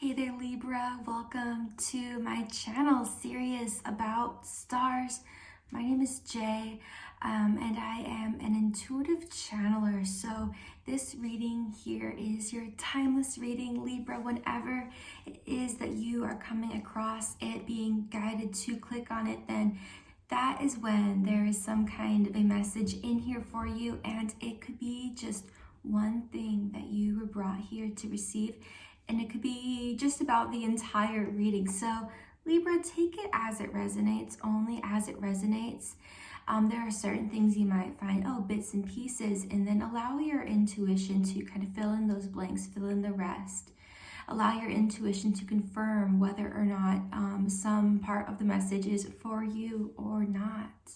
Hey there Libra, welcome to my channel series about stars. My name is Jay and I am an intuitive channeler. So this reading here is your timeless reading, Libra. Whenever it is that you are coming across it, being guided to click on it, then that is when there is some kind of a message in here for you, and it could be just one thing that you were brought here to receive, and it could be just about the entire reading. So Libra, take it as it resonates, only as it resonates. There are certain things you might find, bits and pieces, and then allow your intuition to kind of fill in those blanks, fill in the rest. Allow your intuition to confirm whether or not some part of the message is for you or not.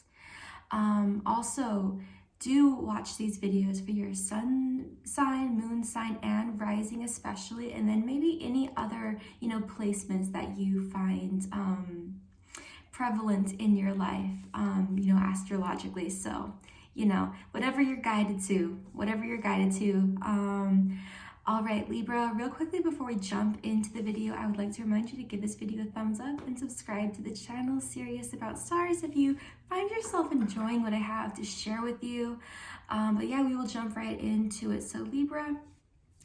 Also, do watch these videos for your sun sign, moon sign, and rising especially, and then maybe any other, placements that you find prevalent in your life, astrologically. So, whatever you're guided to, All right, Libra, real quickly before we jump into the video, I would like to remind you to give this video a thumbs up and subscribe to the channel Serious About Stars if you find yourself enjoying what I have to share with you. But yeah, we will jump right into it. So Libra,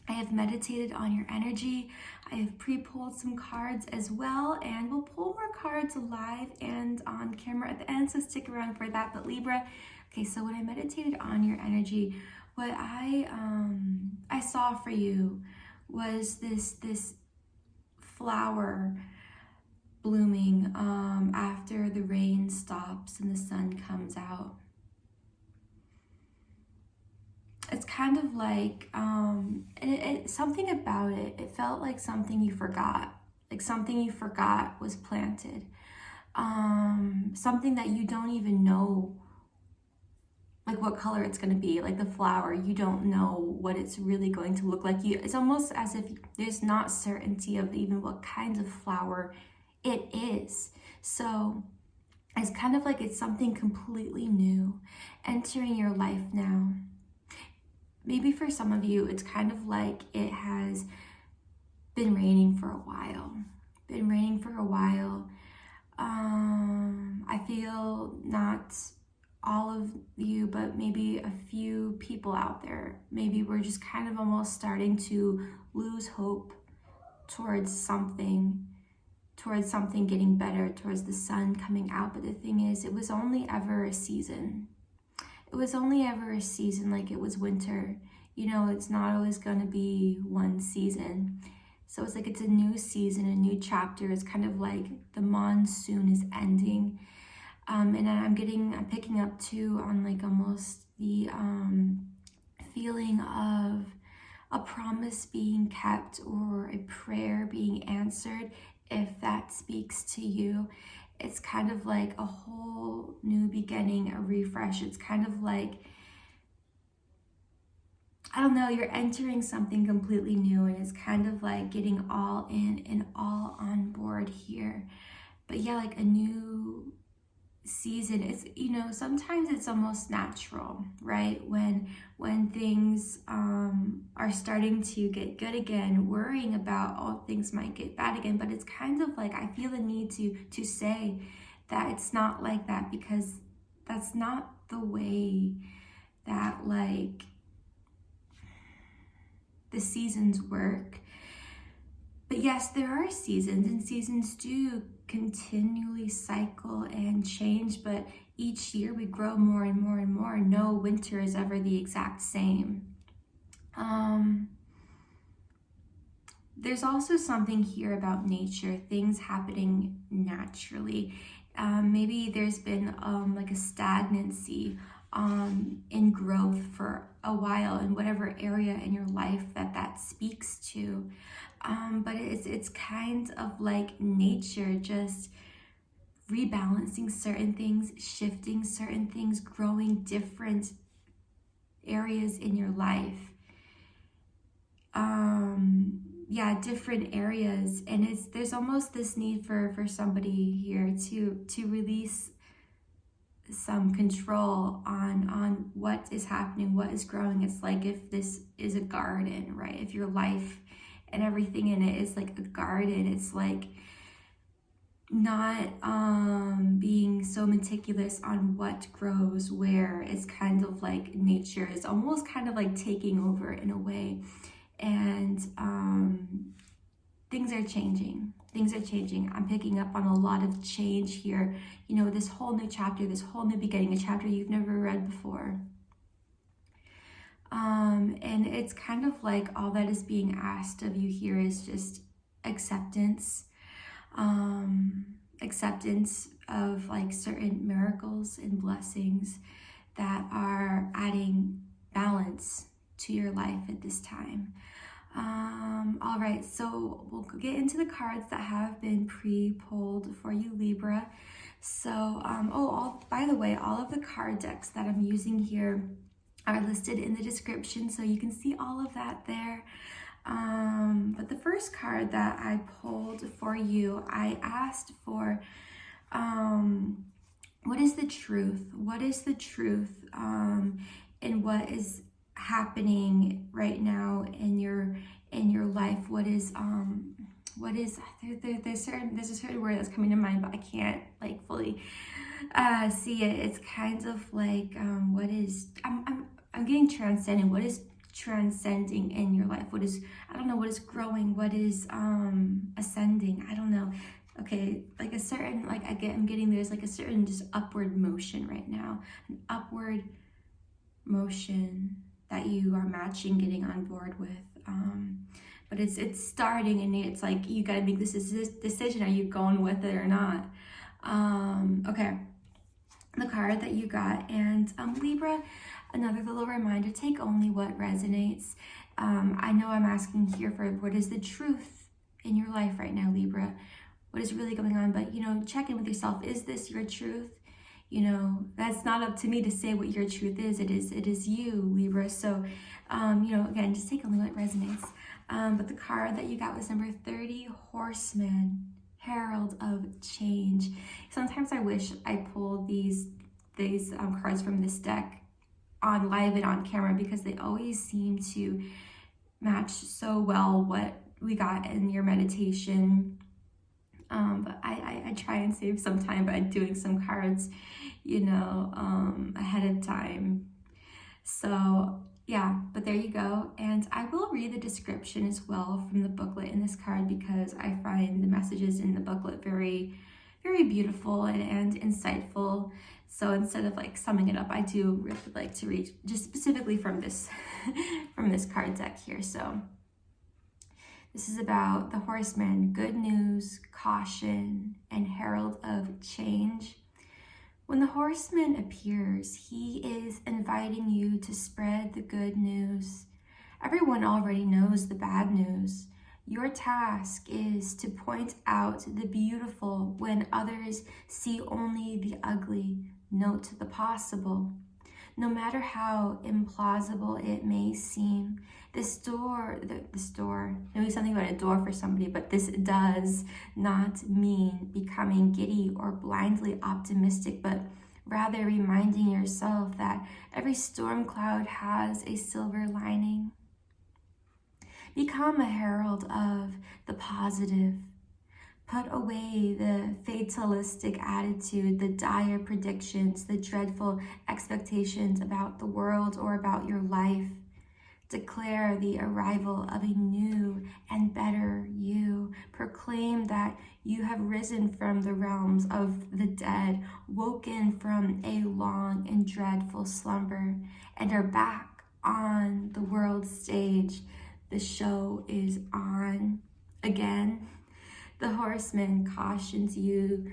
I have meditated on your energy. I have pre-pulled some cards as well, and we'll pull more cards live and on camera at the end, so stick around for that. But Libra, okay, so when I meditated on your energy, what I saw for you was this flower blooming after the rain stops and the sun comes out. It's kind of like something about it. It felt like something you forgot, was planted. Something that you don't even know, like what color it's going to be, like the flower, you don't know what it's really going to look like. It's almost as if there's not certainty of even what kind of flower it is. So it's kind of like it's something completely new entering your life now. Maybe for some of you, it's kind of like it has been raining for a while. I feel not all of you, but maybe a few people out there, maybe we're just kind of almost starting to lose hope towards something getting better, towards the sun coming out. But the thing is, it was only ever a season. Like it was winter. It's not always going to be one season. So it's like it's a new season, a new chapter. It's kind of like the monsoon is ending. And I'm picking up too on like almost the feeling of a promise being kept or a prayer being answered, if that speaks to you. It's kind of like a whole new beginning, a refresh. It's kind of like, I don't know, you're entering something completely new, and it's kind of like getting all in and all on board here. But yeah, like a new season. It's, sometimes it's almost natural, right? When things are starting to get good again, worrying about, things might get bad again. But it's kind of like I feel the need to say that it's not like that, because that's not the way that like the seasons work. But yes, there are seasons, and seasons do continually cycle and change, but each year we grow more and more and more. No winter is ever the exact same. There's also something here about nature, things happening naturally. Maybe there's been like a stagnancy in growth for a while in whatever area in your life that speaks to. But it's kind of like nature just rebalancing certain things, shifting certain things, growing different areas in your life. Different areas, and there's almost this need for somebody here to release some control on what is happening, what is growing. It's like if this is a garden, right? If your life and everything in it is like a garden. It's like not being so meticulous on what grows where. It's kind of like nature is almost kind of like taking over in a way. And things are changing. Things are changing. I'm picking up on a lot of change here. You know, this whole new chapter, this whole new beginning, a chapter you've never read before. And it's kind of like all that is being asked of you here is just acceptance. Acceptance of like certain miracles and blessings that are adding balance to your life at this time. All right, so we'll get into the cards that have been pre-pulled for you, Libra. So, by the way, all of the card decks that I'm using here are listed in the description, so you can see all of that there. But the first card that I pulled for you, I asked for, what is the truth? What is the truth, and what is happening right now in your life? There's a certain word that's coming to mind, but I can't like fully see it. It's kind of like I'm getting transcending. What is transcending in your life? What is, I don't know, what is growing? What is ascending? I don't know. Okay, like a certain, like I'm getting there's like a certain just upward motion right now, an upward motion that you are matching, getting on board with. But it's starting, and it's like you gotta make this decision. Are you going with it or not? Okay, the card that you got, and Libra, another little reminder: take only what resonates. I know I'm asking here for what is the truth in your life right now, Libra. What is really going on? But you know, check in with yourself. Is this your truth? You know, that's not up to me to say what your truth is. It is you, Libra. So, you know, again, just take only what resonates. But the card that you got was number 30, Horseman, Herald of Change. Sometimes I wish I pulled these cards from this deck on live and on camera, because they always seem to match so well what we got in your meditation. But I try and save some time by doing some cards, you know, ahead of time. So yeah, but there you go. And I will read the description as well from the booklet in this card, because I find the messages in the booklet very, very beautiful and insightful. So instead of like summing it up, I do really like to read just specifically from this from this card deck here. So this is about the Horseman, good news, caution, and herald of change. When the Horseman appears, he is inviting you to spread the good news. Everyone already knows the bad news. Your task is to point out the beautiful when others see only the ugly. Note the possible. No matter how implausible it may seem, this door, maybe something about a door for somebody, but this does not mean becoming giddy or blindly optimistic, but rather reminding yourself that every storm cloud has a silver lining. Become a herald of the positive. Put away the fatalistic attitude, the dire predictions, the dreadful expectations about the world or about your life. Declare the arrival of a new and better you. Proclaim that you have risen from the realms of the dead, woken from a long and dreadful slumber, and are back on the world stage. The show is on again. The Horseman cautions you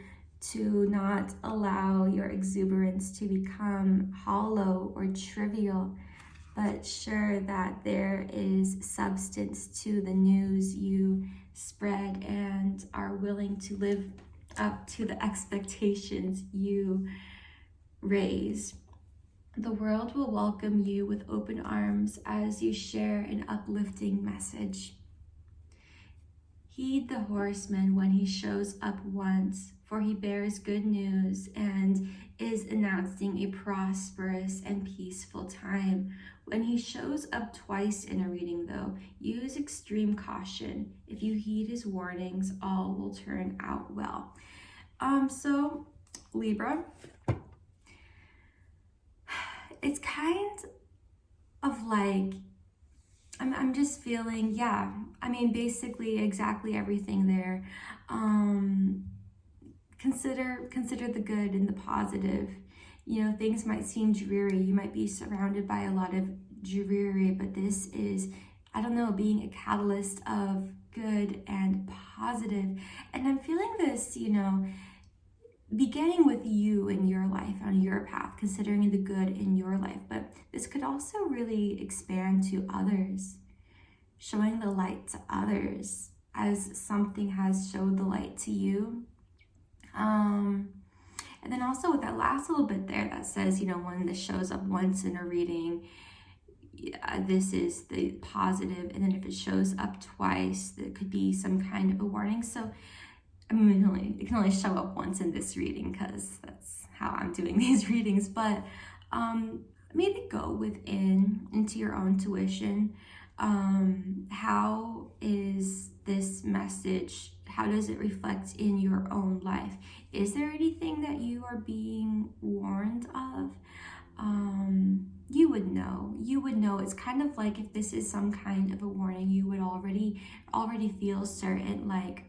to not allow your exuberance to become hollow or trivial, but sure that there is substance to the news you spread and are willing to live up to the expectations you raise. The world will welcome you with open arms as you share an uplifting message. Heed the Horseman when he shows up once, for he bears good news and is announcing a prosperous and peaceful time. When he shows up twice in a reading, though, use extreme caution. If you heed his warnings, all will turn out well. So Libra, it's kind of like, I'm just feeling, yeah, I mean, basically exactly everything there. Consider the good and the positive. You know, things might seem dreary. You might be surrounded by a lot of dreary, but this is, I don't know, being a catalyst of good and positive. And I'm feeling this, you know, beginning with you in your life, on your path, considering the good in your life. But this could also really expand to others, showing the light to others as something has showed the light to you. And then also with that last little bit there that says, you know, when this shows up once in a reading, this is the positive, and then if it shows up twice, there could be some kind of a warning. So I mean, it can only show up once in this reading because that's how I'm doing these readings, but maybe go within into your own tuition. How is this message, how does it reflect in your own life? Is there anything that you are being warned of? You would know. It's kind of like if this is some kind of a warning, you would already feel certain, like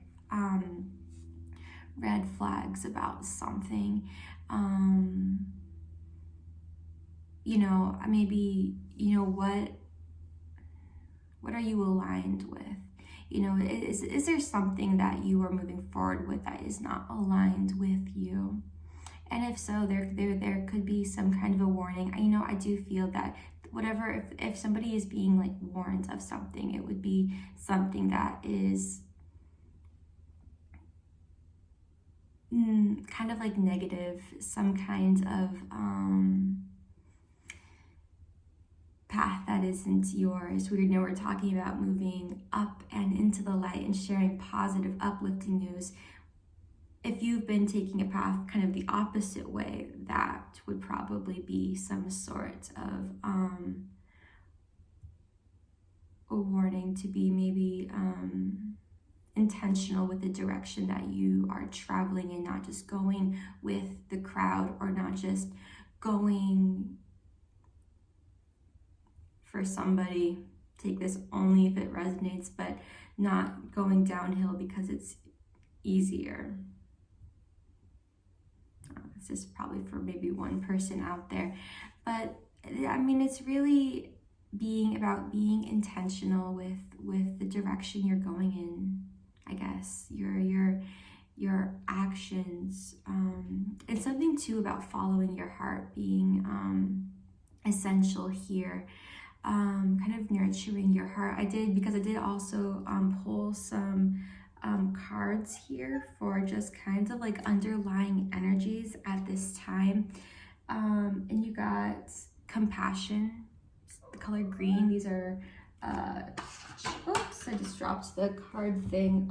red flags about something. You know, maybe, you know, what are you aligned with? You know, is there something that you are moving forward with that is not aligned with you? And if so, there could be some kind of a warning. You know, I do feel that whatever, if somebody is being like warned of something, it would be something that is kind of like negative, some kind of path that isn't yours. We know we're talking about moving up and into the light and sharing positive, uplifting news. If you've been taking a path kind of the opposite way, that would probably be some sort of a warning to be maybe intentional with the direction that you are traveling in, not just going with the crowd, or not just going for somebody. Take this only if it resonates, but not going downhill because it's easier. This is probably for maybe one person out there, but I mean, it's really about being intentional with the direction you're going in, I guess, your actions. It's something too about following your heart being essential here. Kind of nurturing your heart. I did also pull some cards here for just kinds of like underlying energies at this time. And you got compassion, the color green. These are oops, I just dropped the card thing.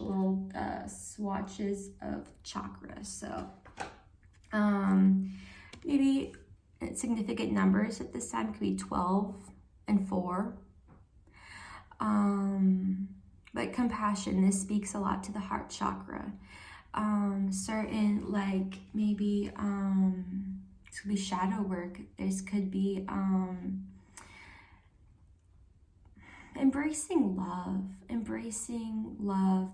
Little swatches of chakra. So maybe significant numbers at this time could be 12 and 4. But compassion, this speaks a lot to the heart chakra. Certain, like maybe this could be shadow work. This could be embracing love.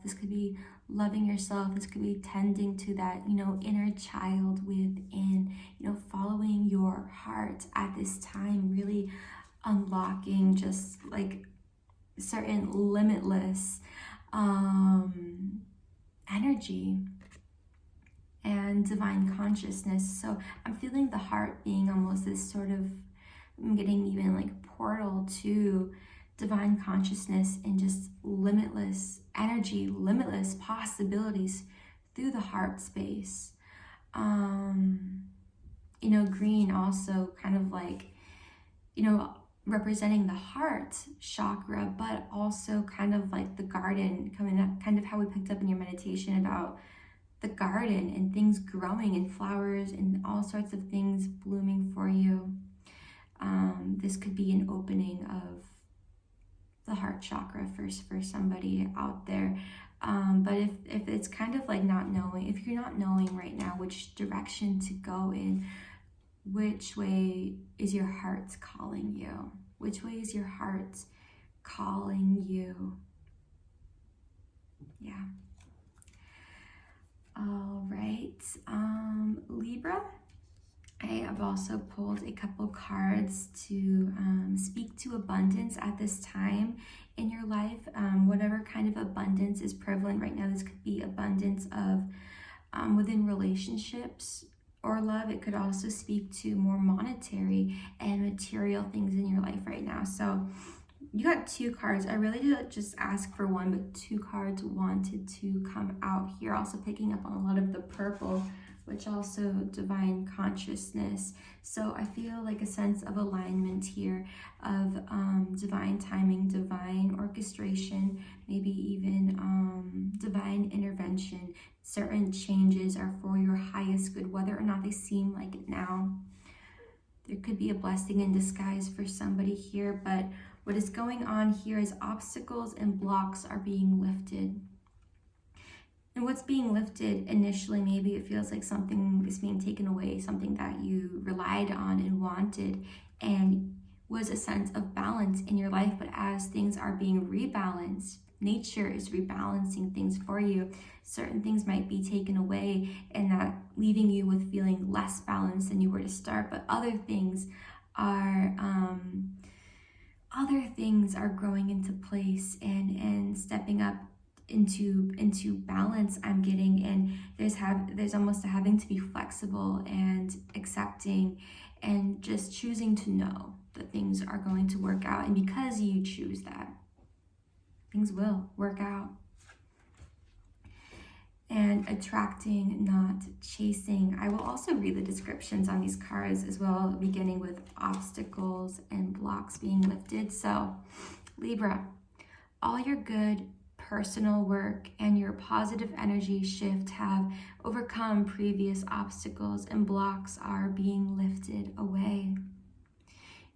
This could be loving yourself. This could be tending to that, you know, inner child within, you know, following your heart at this time, really unlocking just like certain limitless energy and divine consciousness. So I'm feeling the heart being almost this sort of, I'm getting even like portal to divine consciousness and just limitless energy, limitless possibilities through the heart space. You know, green also kind of like, you know, representing the heart chakra, but also kind of like the garden, coming up, kind of how we picked up in your meditation about the garden and things growing and flowers and all sorts of things blooming for you. This could be an opening of the heart chakra for somebody out there. But if it's kind of like not knowing, if you're not knowing right now which direction to go in, which way is your heart calling you? Which way is your heart calling you? Yeah. All right. Libra, I have also pulled a couple cards to speak to abundance at this time in your life. Whatever kind of abundance is prevalent right now, this could be abundance of within relationships or love. It could also speak to more monetary and material things in your life right now. So you got two cards. I really did just ask for one, but two cards wanted to come out here. Also picking up on a lot of the purple, which also divine consciousness. So I feel like a sense of alignment here of divine timing, divine orchestration, maybe even divine intervention. Certain changes are for your highest good, whether or not they seem like it now. There could be a blessing in disguise for somebody here, but what is going on here is obstacles and blocks are being lifted. And what's being lifted initially, maybe it feels like something is being taken away, something that you relied on and wanted and was a sense of balance in your life. But as things are being rebalanced, nature is rebalancing things for you. Certain things might be taken away and that leaving you with feeling less balanced than you were to start. But other things are growing into place and stepping up into balance, I'm getting. And there's almost having to be flexible and accepting and just choosing to know that things are going to work out. And because you choose that, things will work out. And attracting, not chasing. I will also read the descriptions on these cards as well, beginning with obstacles and blocks being lifted. So Libra, all your good personal work and your positive energy shift have overcome previous obstacles and blocks are being lifted away.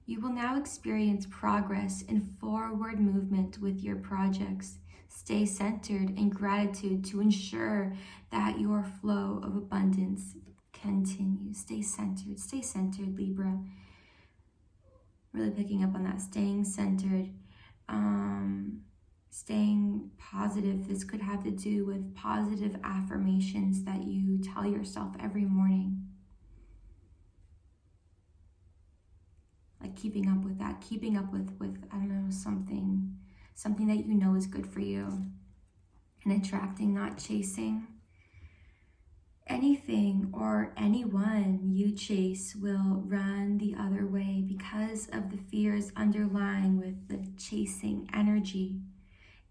You will now experience progress and forward movement with your projects. Stay centered in gratitude to ensure that your flow of abundance continues. Stay centered, Libra. Really picking up on that, staying centered, staying positive. This could have to do with positive affirmations that you tell yourself every morning. Like keeping up with that, keeping up with I don't know, something that you know is good for you. And attracting, not chasing. Anything or anyone you chase will run the other way because of the fears underlying with the chasing energy.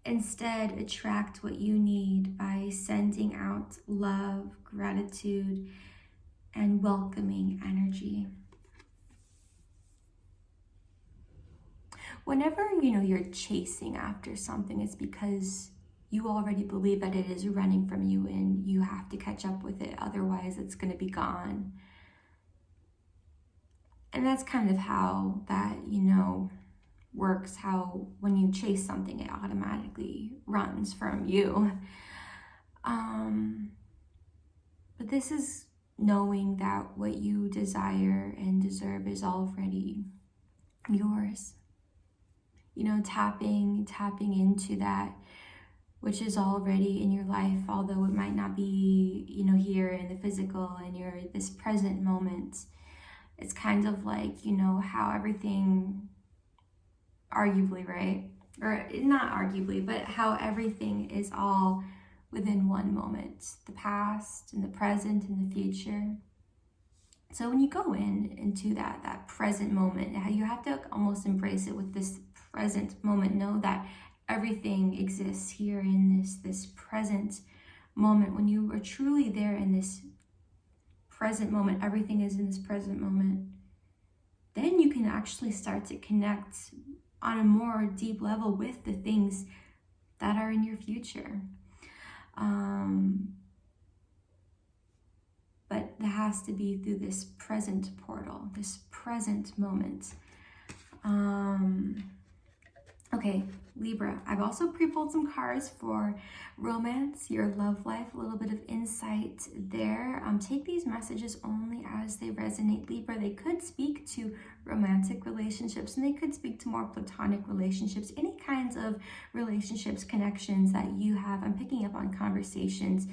Instead, attract what you need by sending out love, gratitude, and welcoming energy. Whenever, you're chasing after something, it's because you already believe that it is running from you and you have to catch up with it. Otherwise, it's going to be gone. And that's kind of how that, works, how when you chase something, it automatically runs from you. But this is knowing that what you desire and deserve is already yours. Tapping into that which is already in your life, although it might not be, here in the physical and you're this present moment. It's kind of like, how everything, arguably, right? Or not arguably, but how everything is all within one moment, the past and the present and the future. So when you go into that present moment, you have to almost embrace it with this present moment. Know that everything exists here in this present moment. When you are truly there in this present moment, everything is in this present moment. then you can actually start to connect on a more deep level with the things that are in your future. But it has to be through this present portal, this present moment. Okay, Libra, I've also pre-pulled some cards for romance, your love life, a little bit of insight there. Take these messages only as they resonate, Libra. They could speak to romantic relationships, and they could speak to more platonic relationships, any kinds of relationships, connections that you have. I'm picking up on conversations.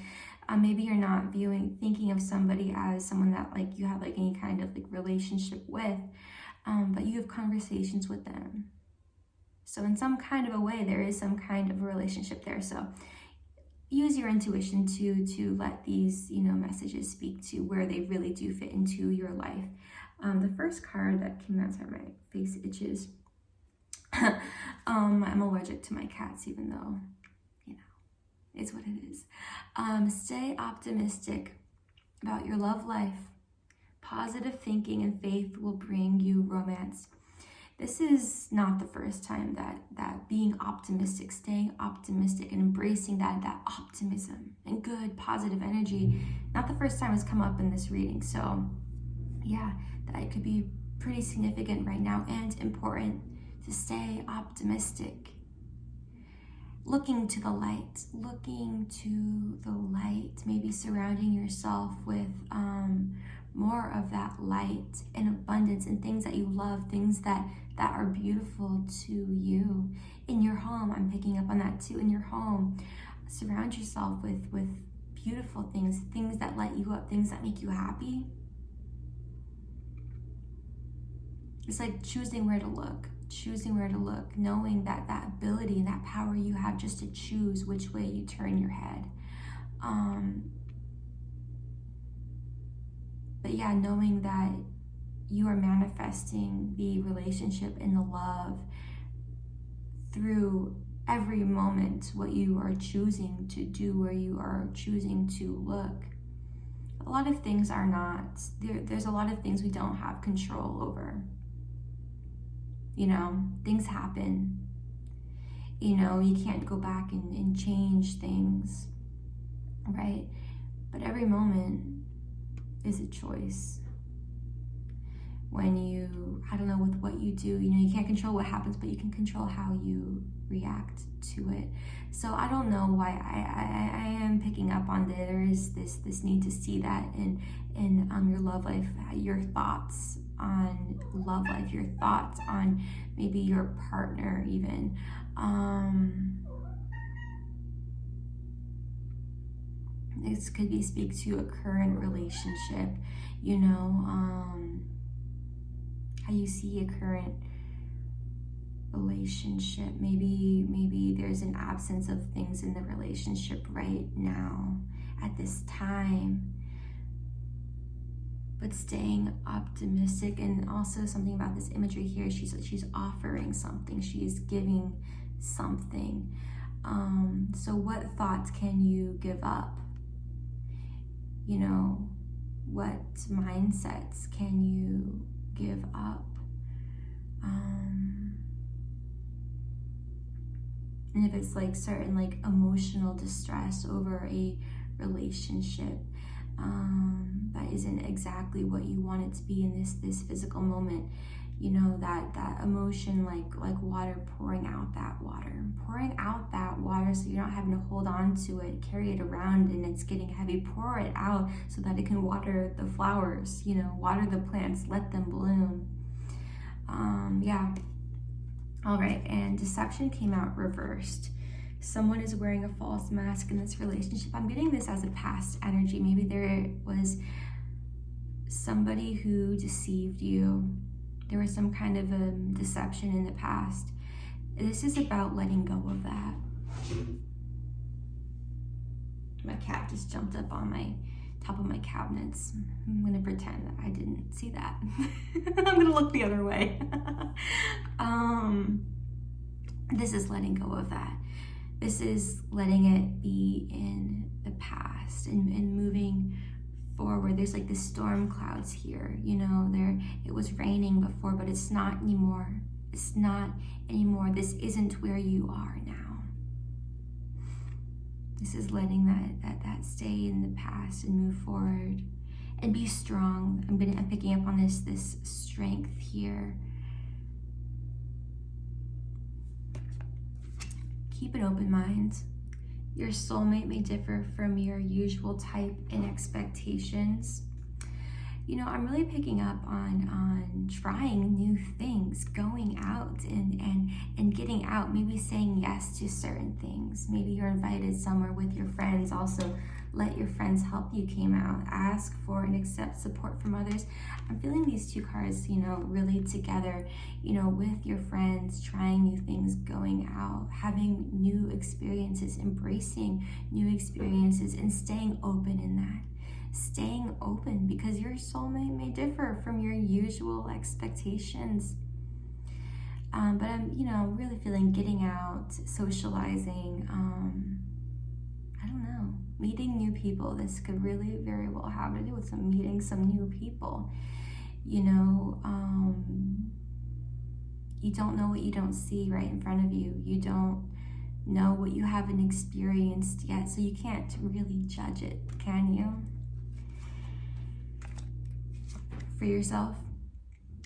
Maybe you're not thinking of somebody as someone that like you have like any kind of like relationship with, but you have conversations with them. So in some kind of a way, there is some kind of a relationship there. So use your intuition to let these, messages speak to where they really do fit into your life. The first card that came out, sorry, my face itches. I'm allergic to my cats, even though, it's what it is. Stay optimistic about your love life. Positive thinking and faith will bring you romance. This is not the first time that being optimistic, staying optimistic and embracing that optimism and good positive energy, not the first time it's come up in this reading. So yeah, that could be pretty significant right now and important to stay optimistic. Looking to the light, maybe surrounding yourself with more of that light and abundance and things that you love, things that are beautiful to you. In your home, I'm picking up on that too. In your home, surround yourself with beautiful things that light you up, things that make you happy. It's like choosing where to look, knowing that ability and that power you have just to choose which way you turn your head. But yeah, knowing that you are manifesting the relationship and the love through every moment, what you are choosing to do, where you are choosing to look. A lot of things are not, there's a lot of things we don't have control over. Things happen. You can't go back and change things, right? But every moment is a choice. When with what you do, you can't control what happens, but you can control how you react to it. So I don't know why I am picking up on that. There is this need to see that in your love life, your thoughts on love life, your thoughts on maybe your partner even. This could speak to a current relationship, how you see a current relationship. Maybe there's an absence of things in the relationship right now at this time, but staying optimistic. And also something about this imagery here, she's offering something, she's giving something. So what thoughts can you give up? What mindsets can you give up? And if it's like certain emotional distress over a relationship that isn't exactly what you want it to be in this physical moment, that emotion like water, pouring out that water so you're not having to hold on to it, carry it around and it's getting heavy. Pour it out so that it can water the flowers, water the plants, let them bloom. Yeah. All right, and deception came out reversed. Someone is wearing a false mask in this relationship. I'm getting this as a past energy. Maybe there was somebody who deceived you. There was some kind of a deception in the past. This is about letting go of that. My cat just jumped up on my top of my cabinets. I'm gonna pretend that I didn't see that. I'm gonna look the other way. This is letting go of that. This is letting it be in the past and moving forward. There's like the storm clouds here, you know, it was raining before, but it's not anymore. It's not anymore. This isn't where you are now. This is letting that stay in the past and move forward and be strong. I'm picking up on this strength here. Keep an open mind. Your soulmate may differ from your usual type in expectations. You know, I'm really picking up on trying new things, going out and getting out, maybe saying yes to certain things. Maybe you're invited somewhere with your friends. Also, let your friends help you came out. Ask for and accept support from others. I'm feeling these two cards, you know, really together, you know, with your friends, trying new things, going out, having new experiences, embracing new experiences, and staying open in that. Staying open, because your soulmate may differ from your usual expectations. But I'm, you know, really feeling getting out, socializing, I don't know, meeting new people. This could really very well have to do with meeting some new people. You know, you don't know what you don't see right in front of you. You don't know what you haven't experienced yet, so you can't really judge it, can you? For yourself,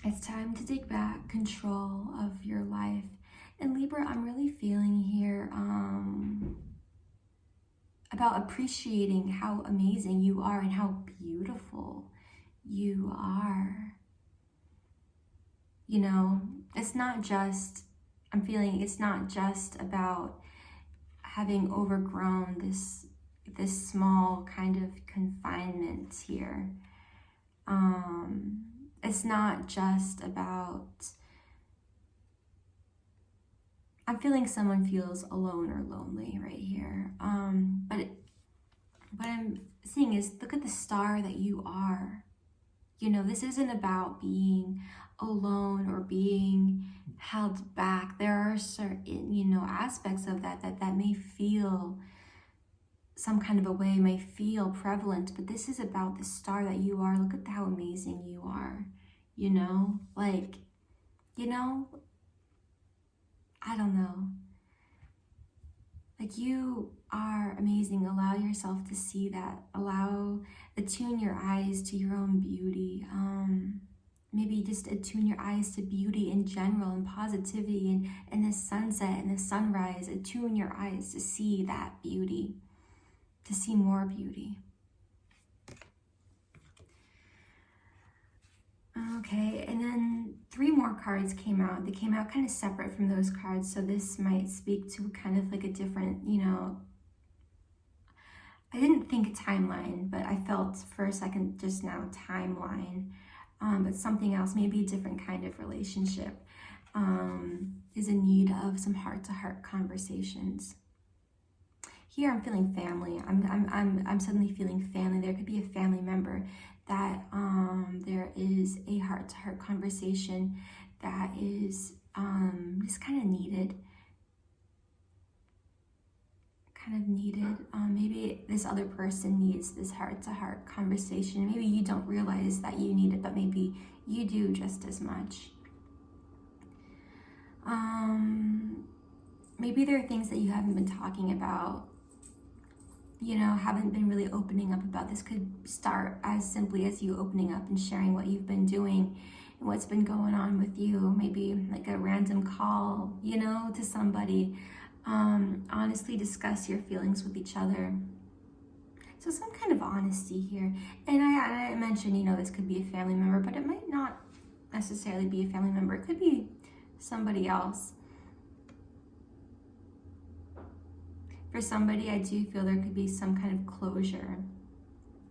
it's time to take back control of your life. And Libra, I'm really feeling here about appreciating how amazing you are and how beautiful you are. You know, it's not just, I'm feeling it's not just about having overgrown this small kind of confinement here. It's not just about, I'm feeling someone feels alone or lonely right here. But what I'm seeing is, look at the star that you are. You know, this isn't about being alone or being held back. There are certain, you know, aspects of that may feel some kind of a way, may feel prevalent, but this is about the star that you are. Look at how amazing you are, you know, like, you know, I don't know, like, you are amazing. Allow yourself to see that. Attune your eyes to your own beauty. Maybe just attune your eyes to beauty in general, and positivity, and the sunset and the sunrise. Attune your eyes to see that beauty, to see more beauty. Okay, and then 3 more cards came out. They came out kind of separate from those cards, so this might speak to kind of like a different, you know, I didn't think a timeline, but I felt for a second just now timeline, but something else, maybe a different kind of relationship, is in need of some heart-to-heart conversations. Here I'm feeling family. I'm suddenly feeling family. There could be a family member that there is a heart-to-heart conversation that is just kind of needed. Maybe this other person needs this heart-to-heart conversation. Maybe you don't realize that you need it, but maybe you do just as much. Maybe there are things that you haven't been talking about, you know, haven't been really opening up about. This could start as simply as you opening up and sharing what you've been doing and what's been going on with you. Maybe like a random call, you know, to somebody. Honestly discuss your feelings with each other. So some kind of honesty here. And I mentioned, you know, this could be a family member, but it might not necessarily be a family member. It could be somebody else. For somebody, I do feel there could be some kind of closure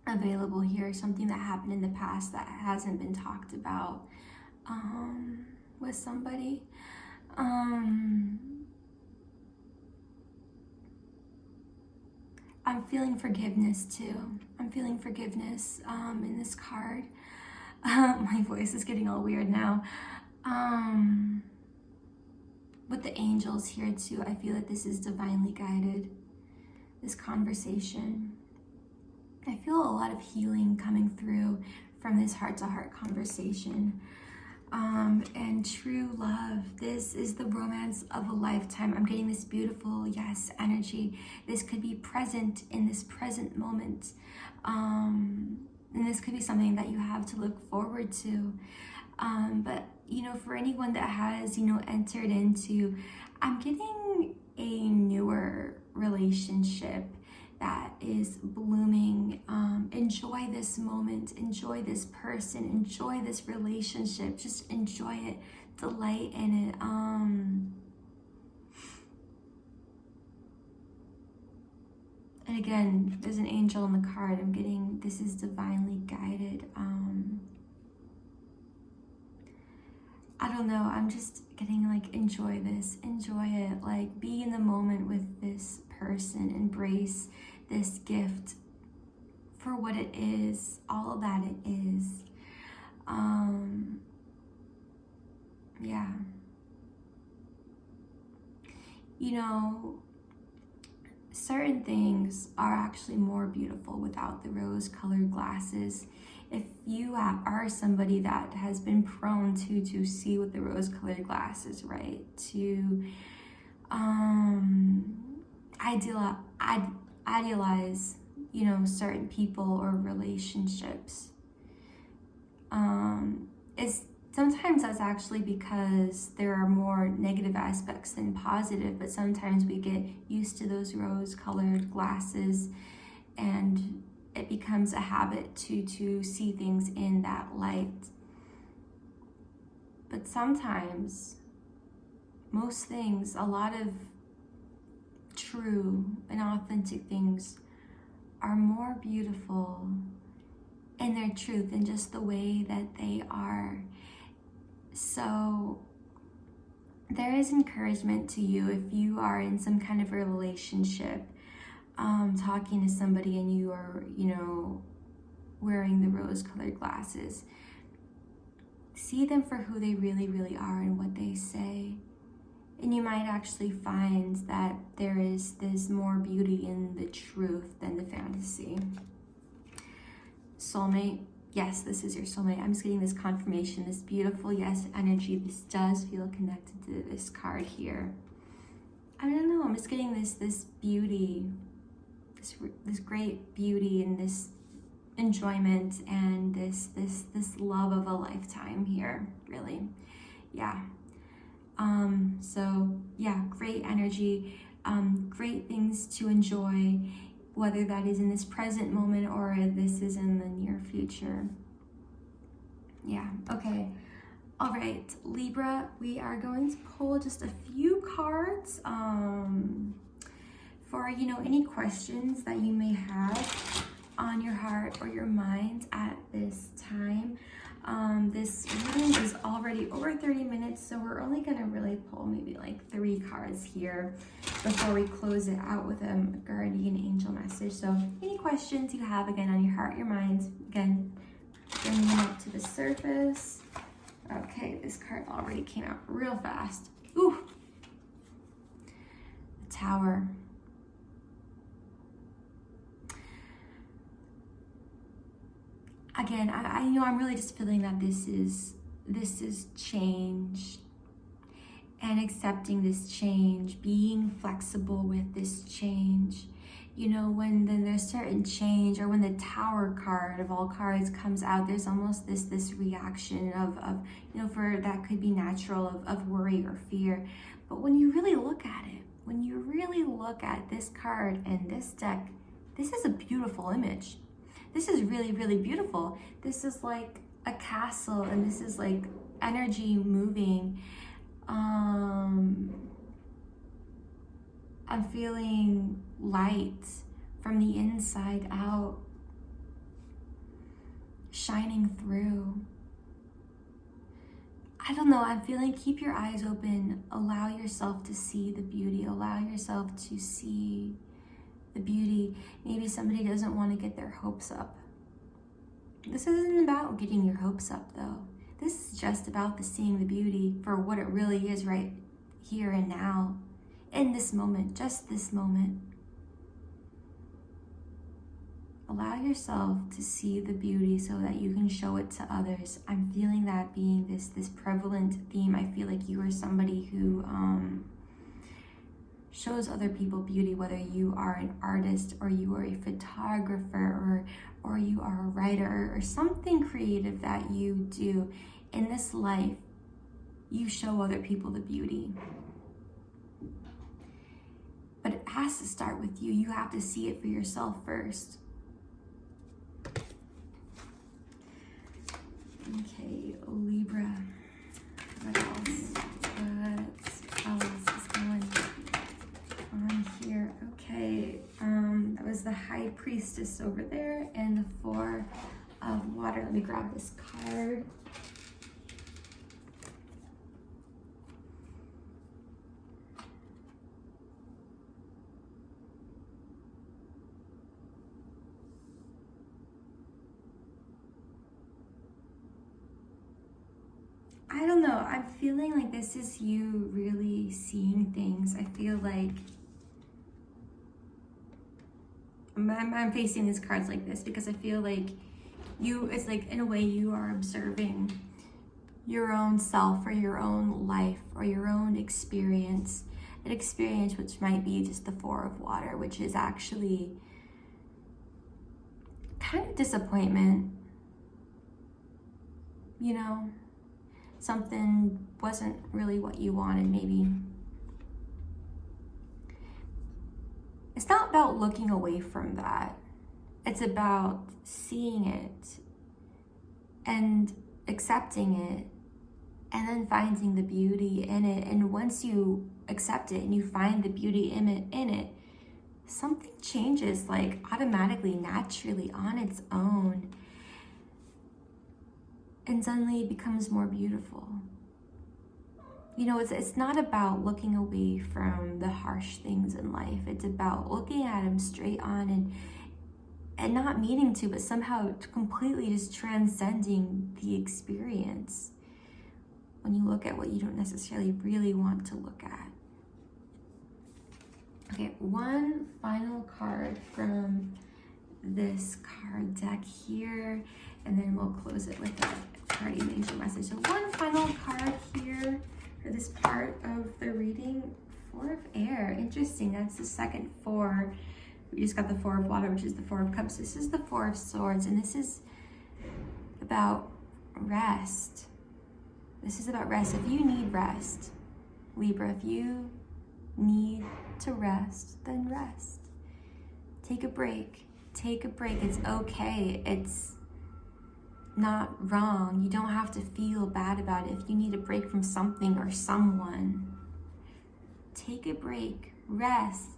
available here, something that happened in the past that hasn't been talked about with somebody. I'm feeling forgiveness too. I'm feeling forgiveness in this card. My voice is getting all weird now. With the angels here too, I feel that this is divinely guided, this conversation. I feel a lot of healing coming through from this heart-to-heart conversation. And true love, this is the romance of a lifetime. I'm getting this beautiful, yes, energy. This could be present in this present moment. And this could be something that you have to look forward to. But, you know, for anyone that has, you know, entered into, I'm getting a newer relationship that is blooming. Enjoy this moment, enjoy this person, enjoy this relationship, just enjoy it, delight in it. And again, there's an angel in the card. I'm getting, this is divinely guided. I don't know, I'm just getting like, enjoy this, enjoy it, like be in the moment with this person, embrace this gift for what it is, all that it is. Yeah. You know, certain things are actually more beautiful without the rose-colored glasses. If you are somebody that has been prone to see with the rose-colored glasses, right? To idealize, you know, certain people or relationships. Sometimes that's actually because there are more negative aspects than positive, but sometimes we get used to those rose-colored glasses and it becomes a habit to see things in that light. But sometimes, most things, a lot of true and authentic things are more beautiful in their truth and just the way that they are. So there is encouragement to you if you are in some kind of a relationship, talking to somebody and you are, you know, wearing the rose-colored glasses. See them for who they really, really are and what they say. And you might actually find that there's more beauty in the truth than the fantasy. Soulmate, yes, this is your soulmate. I'm just getting this confirmation, this beautiful, yes, energy. This does feel connected to this card here. I don't know, I'm just getting this beauty, this great beauty and this enjoyment and this love of a lifetime here, really. Yeah. So yeah, great energy, great things to enjoy, whether that is in this present moment or this is in the near future. Yeah, okay. All right, Libra, we are going to pull just a few cards for, you know, any questions that you may have on your heart or your mind at this time. This reading is already over 30 minutes, so we're only gonna really pull maybe like 3 cards here before we close it out with a guardian angel message. So any questions you have, again, on your heart, your mind, again, bring them up to the surface. Okay, this card already came out real fast. Ooh, the Tower. Again, I know I'm really just feeling that this is change and accepting this change, being flexible with this change. You know, when then there's certain change, or when the Tower card of all cards comes out, there's almost this reaction of you know, for that could be natural of worry or fear. But when you really look at it, when you really look at this card and this deck, this is a beautiful image. This is really, really beautiful. This is like a castle, and this is like energy moving. I'm feeling light from the inside out, shining through. I don't know, I'm feeling keep your eyes open, allow yourself to see the beauty, allow yourself to see the beauty. Maybe somebody doesn't want to get their hopes up. This isn't about getting your hopes up though. This is just about seeing the beauty for what it really is right here and now, in this moment, just this moment. Allow yourself to see the beauty so that you can show it to others. I'm feeling that being this prevalent theme. I feel like you are somebody who shows other people beauty, whether you are an artist or you are a photographer or you are a writer or something creative that you do in this life. You show other people the beauty. But it has to start with you. You have to see it for yourself first. Okay, Libra. What else? What else is going on here? Okay, that was the High Priestess over there and the Four of Water. Let me grab this card. I don't know, I'm feeling like this is you really seeing things. I feel like I'm facing these cards like this because I feel like it's like in a way you are observing your own self or your own life or your own experience. An experience which might be just the Four of Water, which is actually kind of disappointment, you know? Something wasn't really what you wanted, maybe. It's not about looking away from that. It's about seeing it and accepting it and then finding the beauty in it. And once you accept it and you find the beauty in it, something changes like automatically, naturally on its own. And suddenly it becomes more beautiful. You know, it's not about looking away from the harsh things in life. It's about looking at them straight on and not meaning to, but somehow completely just transcending the experience when you look at what you don't necessarily really want to look at. Okay, one final card from this card deck here, and then we'll close it with a guardian angel message. So one final card here for this part of the reading. Four of Air. Interesting. That's the second four. We just got the Four of Water, which is the Four of Cups. This is the Four of Swords, and this is about rest. This is about rest. If you need rest, Libra, if you need to rest, then rest. Take a break. Take a break. It's okay. It's not wrong. You don't have to feel bad about it. If you need a break from something or someone, take a break. Rest.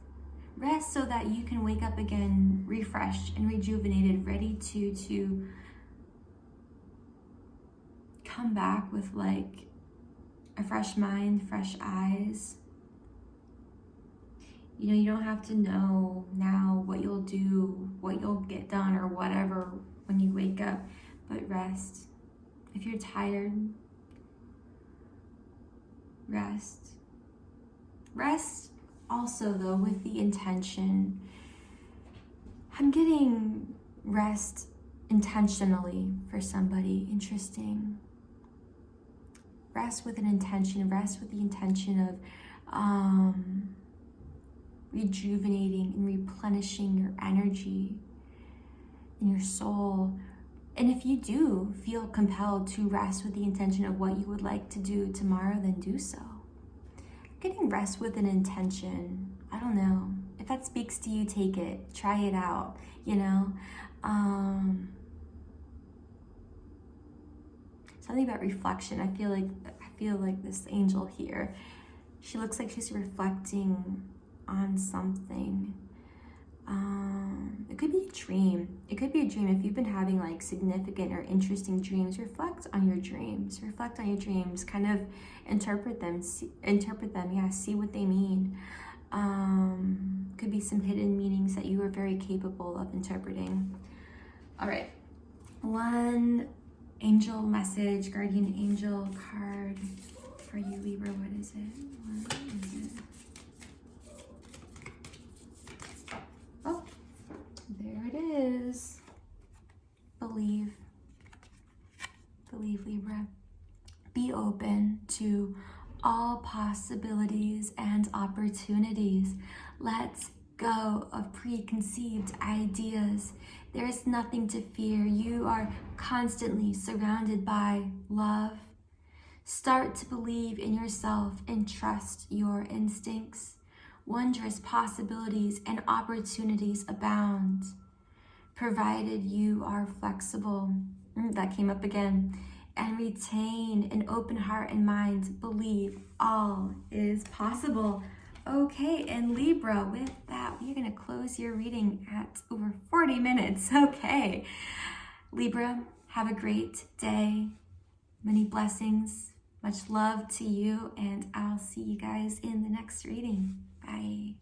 Rest so that you can wake up again refreshed and rejuvenated, ready to come back with like a fresh mind, fresh eyes. You know, you don't have to know now what you'll do, what you'll get done, or whatever when you wake up, but rest. If you're tired, rest. Rest also, though, with the intention. I'm getting rest intentionally for somebody. Interesting. Rest with an intention. Rest with the intention of rejuvenating and replenishing your energy and your soul. And if you do feel compelled to rest with the intention of what you would like to do tomorrow, then do so. Getting rest with an intention, I don't know. If that speaks to you, take it. Try it out, you know? Something about reflection. I feel like this angel here, she looks like she's reflecting on something. It could be a dream. It could be a dream. If you've been having like significant or interesting dreams, reflect on your dreams. Reflect on your dreams. Kind of interpret them. Yeah, see what they mean. Could be some hidden meanings that you are very capable of interpreting. All right. One angel message, guardian angel card for you, Libra. What is it? What is it? Oh, there it is. be open to all possibilities and opportunities. Let's go of preconceived ideas. There is nothing to fear. You are constantly surrounded by love. Start to believe in yourself and trust your instincts. Wondrous possibilities and opportunities abound, provided you are flexible. That came up again. And retain an open heart and mind. Believe all is possible. Okay, and Libra, with that, we're going to close your reading at over 40 minutes. Okay. Libra, have a great day. Many blessings. Much love to you, and I'll see you guys in the next reading. Bye.